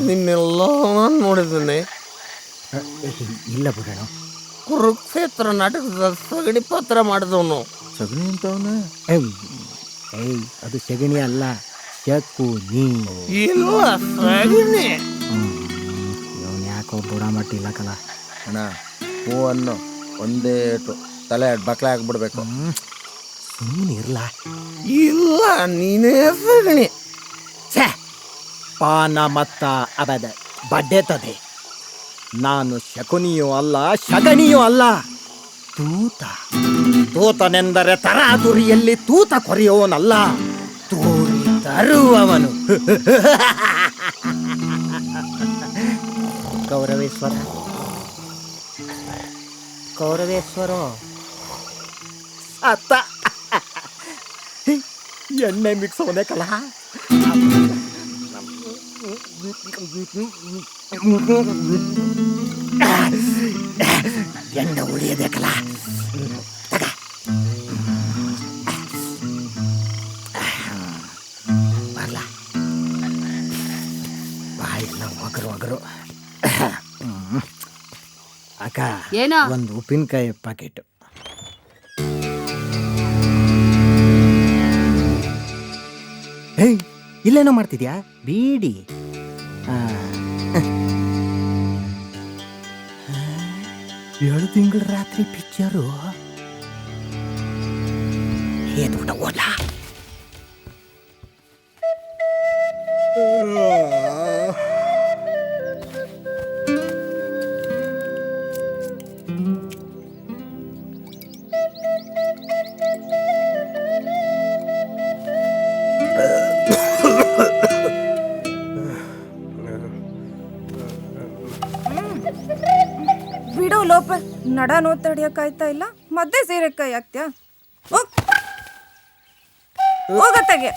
ನಿನ್ನೆಲ್ಲ ನಾನು ನೋಡಿದ್ದೇನೆ. ಇಲ್ಲ ಬಿಡೋಣ. ಕುರುಕ್ಷೇತ್ರ ನಾಟಕದ ಸಗಣಿ ಪಾತ್ರ ಮಾಡಿದವನು. ಸಗಣಿ ಅಂತವನ? ಅದು ಸಗಣಿ ಅಲ್ಲ, ಶಕುನಿ. ಇಲ್ಲ ಸಗಣಿ. ಇವನು ಯಾಕೋ ಬುಡ ಮಟ್ಟಿಲ್ಲಕಲ್ಲ ಅಣ್ಣ. ಹೂ ಅನ್ನು ಒಂದೇ ತಲೆ ಬಕ್ಲೆ ಹಾಕ್ಬಿಡ್ಬೇಕು. ಸುಮ್ಮನೆ ಇರಲ್ಲ. ಇಲ್ಲ ನೀನೇ ಸಗಣಿ. ಛೇ, ಪಾನ ಮತ್ತ ಅಬದ ಬಡ್ಡೆತದೆ. ನಾನು ಶಕುನಿಯೂ ಅಲ್ಲ, ಶಗಣಿಯೂ ಅಲ್ಲ, ತೂತ. ತೂತನೆಂದರೆ ತರಾತುರಿಯಲ್ಲಿ ತೂತ ಕೊರೆಯುವವನಲ್ಲ, ತೂರಿ ತರುವವನು. ಕೌರವೇಶ್ವರ ಕೌರವೇಶ್ವರ ಅತ್ತ ಎಣ್ಣೆ ಮಿಕ್ಸ್ ಅವನೇ ಕಲ. ಎಣ್ಣೆ ಉಳಿಯಬೇಕಲ್ಲ. ಬರ್ಲ ಬಾಯಿಲ್ಲ ಒಗರು. ಅಕ್ಕ, ಒಂದು ಉಪ್ಪಿನಕಾಯಿ ಪ್ಯಾಕೆಟ್. ಇಲ್ಲೇನೋ ಮಾಡ್ತಿದ್ಯಾ? ಬೀಡಿ. 7 ತಿಂಗಳ ರಾತ್ರಿ ಪಿಕ್ಚರು. ಏದುಟ ಓದ್ಲ. ಬಿಡು ಲೋಪ, ನಡ ನೋವು ತಡಿಯಕ್ಕಾಯ್ತಾ ಇಲ್ಲ, ಮತ್ತೆ ಸೀರೆಕಾಯಿ ಹಾಕ್ತ್ಯಾ? ಹೋಗತ್ತಾಗೆ.